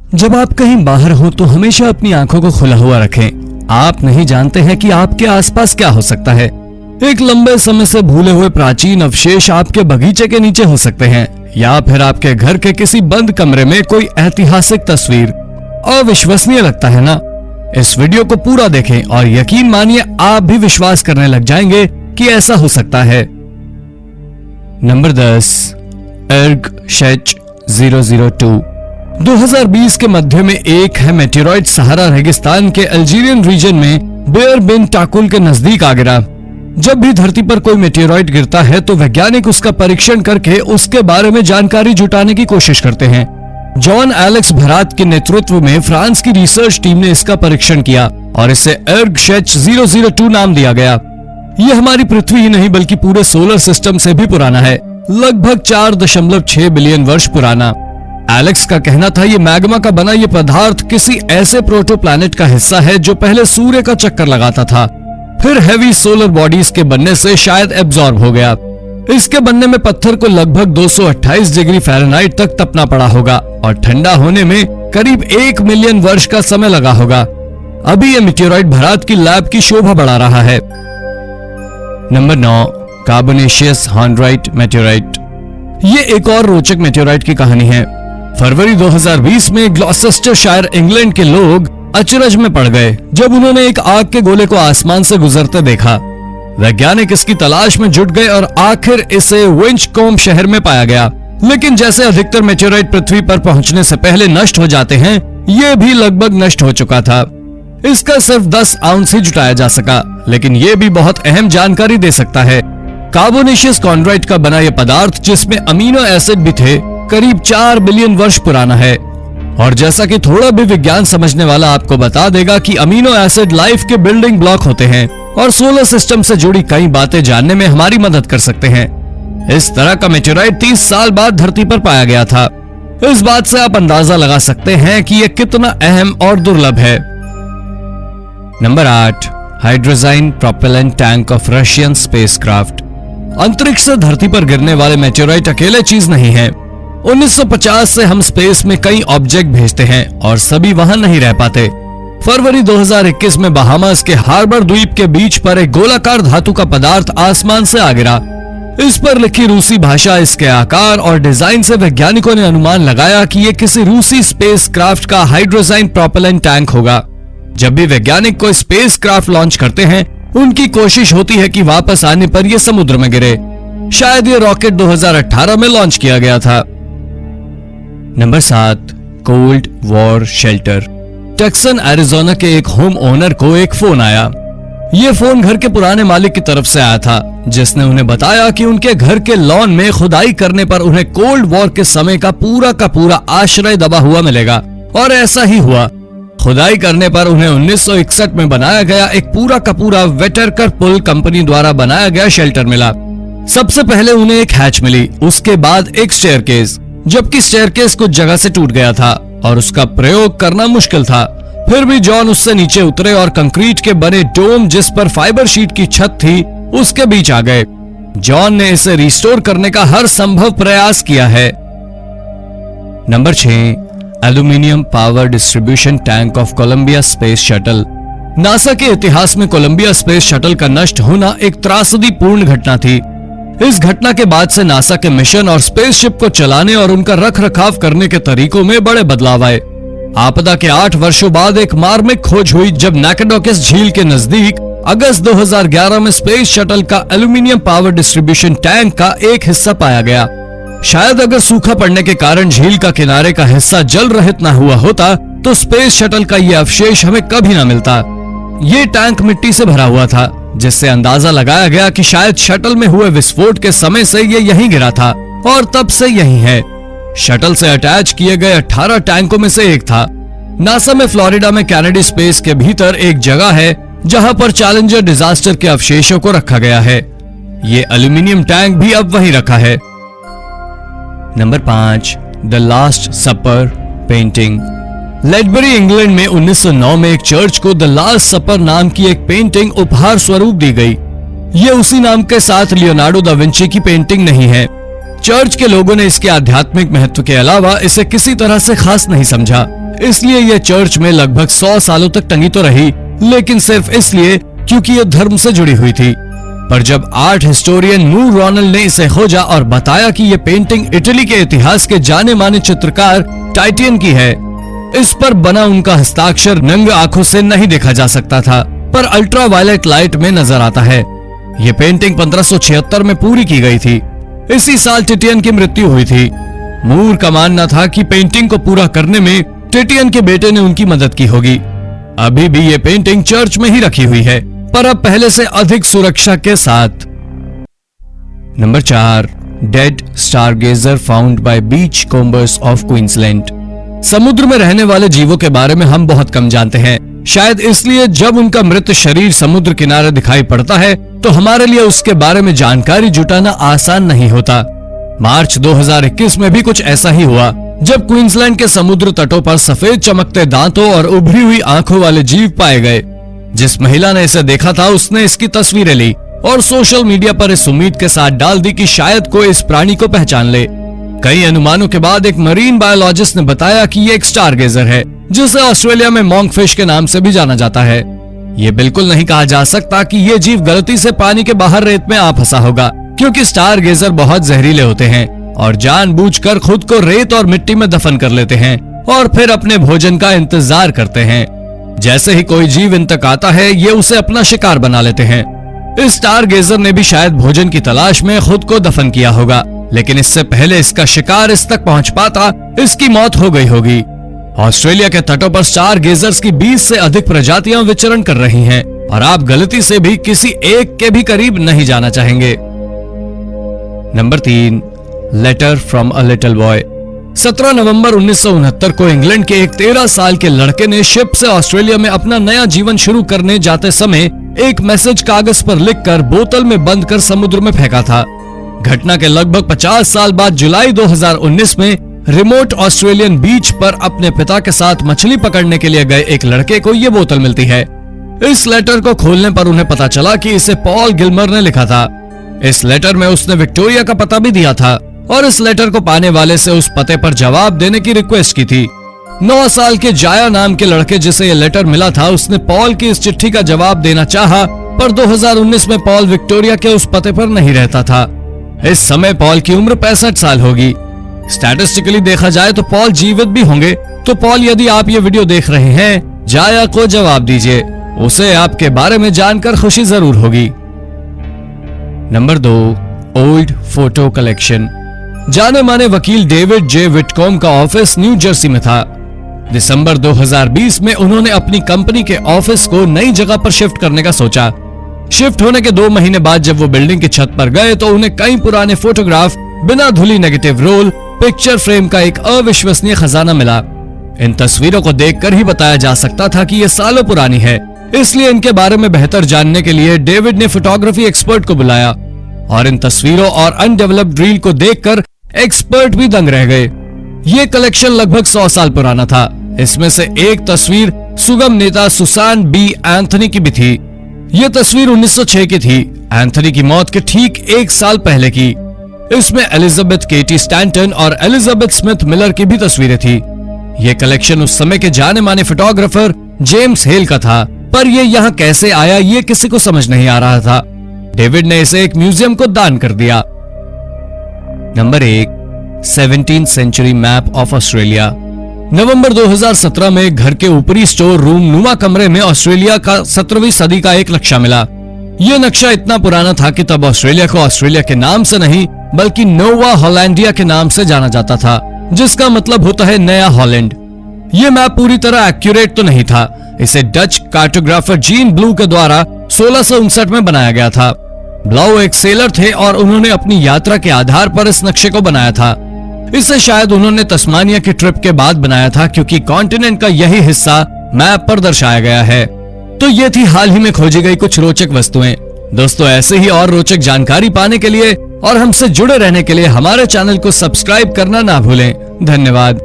जब आप कहीं बाहर हो तो हमेशा अपनी आंखों को खुला हुआ रखें। आप नहीं जानते हैं कि आपके आसपास क्या हो सकता है। एक लंबे समय से भूले हुए प्राचीन अवशेष आपके बगीचे के नीचे हो सकते हैं, या फिर आपके घर के किसी बंद कमरे में कोई ऐतिहासिक तस्वीर। अविश्वसनीय लगता है ना? इस वीडियो को पूरा देखें और यकीन मानिए आप भी विश्वास करने लग जाएंगे कि ऐसा हो सकता है। नंबर 10, एर्ग शेच 002। 2020 के मध्य में एक है मेटेरॉइड सहारा रेगिस्तान के अल्जीरियन रीजन में बेयर बिन टाकुल के नजदीक आ गिरा। जब भी धरती पर कोई मेटेरॉइड गिरता है तो वैज्ञानिक उसका परीक्षण करके उसके बारे में जानकारी जुटाने की कोशिश करते हैं। जॉन एलेक्स भरात के नेतृत्व में फ्रांस की रिसर्च टीम ने इसका परीक्षण किया और इसे एर्ग शेच 002 नाम दिया गया। ये हमारी पृथ्वी ही नहीं बल्कि पूरे सोलर सिस्टम से भी पुराना है, लगभग 4.6 बिलियन वर्ष पुराना। एलेक्स का कहना था ये मैग्मा का बना ये पदार्थ किसी ऐसे प्रोटोप्लैनेट का हिस्सा है जो पहले सूर्य का चक्कर लगाता था, फिर हेवी सोलर बॉडीज के बनने से शायद एब्जॉर्ब हो गया। इसके बनने में पत्थर को लगभग 228 डिग्री फ़ारेनहाइट तक तपना पड़ा होगा और ठंडा होने में करीब 1 मिलियन वर्ष का समय लगा होगा। अभी ये मेटेरॉइड भरात की लैब की शोभा बढ़ा रहा है। Number 9, carbonaceous chondrite meteorite. ये एक और रोचक मेटेरॉइड की कहानी है। फरवरी 2020 में ग्लॉसेस्टरशायर इंग्लैंड के लोग अचरज में पड़ गए जब उन्होंने एक आग के गोले को आसमान से गुजरते देखा। वैज्ञानिक इसकी तलाश में जुट गए और आखिर इसे विंचकॉम्ब शहर में पाया गया। लेकिन जैसे अधिकतर मेटेरॉइड पृथ्वी पर पहुंचने से पहले नष्ट हो जाते हैं, ये भी लगभग नष्ट हो चुका था। इसका सिर्फ 10 आउंस ही जुटाया जा सका, लेकिन ये भी बहुत अहम जानकारी दे सकता है। कार्बोनेशियस हॉर्नराइट का बना यह पदार्थ, जिसमें अमीनो एसिड भी थे, करीब 4 बिलियन वर्ष पुराना है। और जैसा कि थोड़ा भी विज्ञान समझने वाला आपको बता देगा कि अमीनो एसिड लाइफ के बिल्डिंग ब्लॉक होते हैं और सोलर सिस्टम से जुड़ी कई बातें जानने में हमारी मदद कर सकते हैं। इस तरह का मेटेरॉइड 30 साल बाद धरती पर पाया गया था। इस बात से आप अंदाजा लगा सकते हैं कि यह कितना अहम और दुर्लभ है। Number 8, hydrazine propellant tank of Russian spacecraft. अंतरिक्ष से धरती पर गिरने वाले मेटेरॉइड अकेले चीज नहीं है। 1950 से हम स्पेस में कई ऑब्जेक्ट भेजते हैं और सभी वहां नहीं रह पाते। फरवरी 2021 में बहामास के हार्बर द्वीप के बीच पर एक गोलाकार धातु का पदार्थ आसमान से आ गिरा। इस पर लिखी रूसी भाषा, इसके आकार और डिजाइन से वैज्ञानिकों ने अनुमान लगाया कि यह किसी रूसी स्पेसक्राफ्ट का हाइड्रोजाइन प्रोपेलेंट टैंक होगा। जब भी वैज्ञानिक कोई स्पेसक्राफ्ट लॉन्च करते हैं, उनकी कोशिश होती है कि वापस आने पर यह समुद्र में गिरे। शायद ये रॉकेट 2018 में लॉन्च किया गया था। Number 7, cold war shelter. Tucson Arizona के एक होम ओनर को एक फोन आया। ये फोन घर के पुराने मालिक की तरफ से आया था, जिसने उन्हें बताया कि उनके घर के लॉन में खुदाई करने पर उन्हें कोल्ड वॉर के समय का पूरा आश्रय दबा हुआ मिलेगा। और ऐसा ही हुआ। खुदाई करने पर उन्हें 1961 में बनाया गया एक पूरा वेटरकर पुल कंपनी द्वारा बनाया गया शेल्टर मिला। सबसे पहले उन्हें एक हैच मिली, उसके बाद एक स्टेयरकेस, जबकि स्टेयरकेस कुछ जगह से टूट गया था और उसका प्रयोग करना मुश्किल था। फिर भी जॉन उससे नीचे उतरे और कंक्रीट के बने डोम, जिस पर फाइबर शीट की छत थी, उसके बीच आ गए। जॉन ने इसे रिस्टोर करने का हर संभव प्रयास किया है। Number 6, aluminium power distribution tank of Columbia space shuttle. NASA के इतिहास में कोलंबिया स्पेस शटल का नष्ट होना एक त्रासदीपूर्ण घटना थी। इस घटना के बाद से नासा के मिशन और स्पेसशिप को चलाने और उनका रखरखाव करने के तरीकों में बड़े बदलाव आए। आपदा के 8 वर्षों बाद एक मार्मिक खोज हुई जब नैकोडोकस झील के नजदीक अगस्त 2011 में स्पेस शटल का एल्यूमिनियम पावर डिस्ट्रीब्यूशन टैंक का एक हिस्सा पाया गया। शायद अगर सूखा पड़ने के कारण झील का किनारे का हिस्सा जल रहित न हुआ होता तो स्पेस शटल का यह अवशेष हमें कभी न मिलता। ये टैंक मिट्टी से भरा हुआ था, जिससे अंदाजा लगाया गया कि शायद शटल में हुए विस्फोट के समय से ये यहीं गिरा था और तब से यहीं है। शटल से अटैच किए गए 18 टैंकों में से एक था। नासा में फ्लोरिडा में कैनेडी स्पेस के भीतर एक जगह है जहां पर चैलेंजर डिजास्टर के अवशेषों को रखा गया है। ये एल्यूमिनियम टैंक भी अब वहीं रखा है। Number 5, the last supper painting. Ledbury England में 1909 में एक चर्च को द लास्ट सपर नाम की एक पेंटिंग उपहार स्वरूप दी गई। ये उसी नाम के साथ लियोनार्डो दा विंची की पेंटिंग नहीं है। चर्च के लोगों ने इसके आध्यात्मिक महत्व के अलावा इसे किसी तरह से खास नहीं समझा। इसलिए ये चर्च में लगभग 100 सालों तक टंगी तो रही, लेकिन सिर्फ इसलिए क्योंकि ये धर्म से जुड़ी हुई थी। पर जब आर्ट हिस्टोरियन मूर रोनाल्ड ने इसे खोजा और बताया कि ये पेंटिंग इटली के इतिहास के जाने माने चित्रकार टाइटियन की है, इस पर बना उनका हस्ताक्षर नंग आंखों से नहीं देखा जा सकता था, पर अल्ट्रावायलेट लाइट में नजर आता है। ये पेंटिंग 1576 में पूरी की गई थी। इसी साल टिटियन की मृत्यु हुई थी। मूर का मानना था कि पेंटिंग को पूरा करने में टिटियन के बेटे ने उनकी मदद की होगी। अभी भी ये पेंटिंग चर्च में ही रखी हुई है, पर अब पहले से अधिक सुरक्षा के साथ। Number 4, dead stargazer found by beachcombers of Queensland. समुद्र में रहने वाले जीवों के बारे में हम बहुत कम जानते हैं। शायद इसलिए जब उनका मृत शरीर समुद्र किनारे दिखाई पड़ता है तो हमारे लिए उसके बारे में जानकारी जुटाना आसान नहीं होता। मार्च 2021 में भी कुछ ऐसा ही हुआ, जब क्वींसलैंड के समुद्र तटों पर सफेद चमकते दांतों और उभरी हुई आंखों वाले जीव पाए गए। जिस महिला ने इसे देखा था उसने इसकी तस्वीरें ली और सोशल मीडिया पर इस उम्मीद के साथ डाल दी कि शायद कोई इस प्राणी को पहचान ले। कई अनुमानों के बाद एक मरीन बायोलॉजिस्ट ने बताया कि ये एक स्टारगेजर है, जिसे ऑस्ट्रेलिया में मॉन्कफिश के नाम से भी जाना जाता है। ये बिल्कुल नहीं कहा जा सकता कि ये जीव गलती से पानी के बाहर रेत में आ फंसा होगा, क्योंकि स्टारगेजर बहुत जहरीले होते हैं और जानबूझकर खुद को रेत और मिट्टी में दफन कर लेते हैं और फिर अपने भोजन का इंतजार करते हैं। जैसे ही कोई जीव इन तक आता है, ये उसे अपना शिकार बना लेते हैं। इस स्टारगेजर ने भी शायद भोजन की तलाश में खुद को दफन किया होगा, लेकिन इससे पहले इसका शिकार इस तक पहुंच पाता, इसकी मौत हो गई होगी। ऑस्ट्रेलिया के तटों पर स्टारगेजर्स की 20 से अधिक प्रजातियां विचरण कर रही हैं और आप गलती से भी किसी एक के भी करीब नहीं जाना चाहेंगे। Number 3, letter from a little boy. 17 नवंबर 1969 को इंग्लैंड के एक 13 साल के लड़के ने शिप से ऑस्ट्रेलिया में अपना नया जीवन शुरू करने जाते समय एक मैसेज कागज पर लिखकर बोतल में बंद कर समुद्र में फेंका था। घटना के लगभग 50 साल बाद जुलाई 2019 में रिमोट ऑस्ट्रेलियन बीच पर अपने पिता के साथ मछली पकड़ने के लिए गए एक लड़के को ये बोतल मिलती है। इस लेटर को खोलने पर उन्हें पता चला कि इसे पॉल गिलमर ने लिखा था। इस लेटर में उसने विक्टोरिया का पता भी दिया था और इस लेटर को पाने वाले से उस पते पर जवाब देने की रिक्वेस्ट की थी। 9 साल के जाया नाम के लड़के जिसे ये लेटर मिला था, उसने पॉल की इस चिट्ठी का जवाब देना चाहा, पर 2019 में पॉल विक्टोरिया के उस पते पर नहीं रहता था। इस समय पॉल की उम्र 65 साल होगी। स्टैटिस्टिकली देखा जाए तो पॉल जीवित भी होंगे। तो पॉल, यदि आप ये वीडियो देख रहे हैं, जाया को जवाब दीजिए, उसे आपके बारे में जानकर खुशी जरूर होगी। Number 2, old photo collection. जाने माने वकील डेविड जे विटकॉम का ऑफिस न्यू जर्सी में था। दिसंबर 2020 में उन्होंने अपनी कंपनी के ऑफिस को नई जगह पर शिफ्ट करने का सोचा। शिफ्ट होने के 2 महीने बाद जब वो बिल्डिंग की छत पर गए तो उन्हें कई पुराने फोटोग्राफ, बिना धुली नेगेटिव रोल, पिक्चर फ्रेम का एक अविश्वसनीय खजाना मिला। इन तस्वीरों को देखकर ही बताया जा सकता था कि ये सालों पुरानी है, इसलिए इनके बारे में बेहतर जानने के लिए डेविड ने फोटोग्राफी एक्सपर्ट को बुलाया और इन तस्वीरों और अनडेवलप्ड रील को देखकर एक्सपर्ट भी दंग रह गए। ये कलेक्शन लगभग 100 साल पुराना था। इसमें से एक तस्वीर सुगम नेता सुसान बी एंथनी की भी थी। ये तस्वीर 1906 की थी, एंथनी की मौत के ठीक 1 साल पहले की। इसमें एलिजाबेथ केटी स्टैंटन और एलिजाबेथ स्मिथ मिलर की भी तस्वीरें थी। ये कलेक्शन उस समय के जाने माने फोटोग्राफर जेम्स हेल का था, पर ये यहाँ कैसे आया ये किसी को समझ नहीं आ रहा था। डेविड ने इसे एक म्यूजियम को दान कर दिया। Number 1, 17th century map of Australia. नवंबर 2017 में घर के ऊपरी स्टोर रूम नुमा कमरे में ऑस्ट्रेलिया का 17वीं सदी का एक नक्शा मिला। ये नक्शा इतना पुराना था कि तब ऑस्ट्रेलिया को ऑस्ट्रेलिया के नाम से नहीं बल्कि नोवा हॉलैंडिया के नाम से जाना जाता था, जिसका मतलब होता है नया हॉलैंड। ये मैप पूरी तरह एक्यूरेट तो नहीं था। इसे डच कार्टोग्राफर जीन ब्लू के द्वारा 1659 में बनाया गया था। ब्लाउ एक सेलर थे और उन्होंने अपनी यात्रा के आधार पर इस नक्शे को बनाया था। इसे शायद उन्होंने तस्मानिया की ट्रिप के बाद बनाया था, क्योंकि कॉन्टिनेंट का यही हिस्सा मैप पर दर्शाया गया है। तो ये थी हाल ही में खोजी गई कुछ रोचक वस्तुएं। दोस्तों, ऐसे ही और रोचक जानकारी पाने के लिए और हमसे जुड़े रहने के लिए हमारे चैनल को सब्सक्राइब करना ना भूलें। धन्यवाद।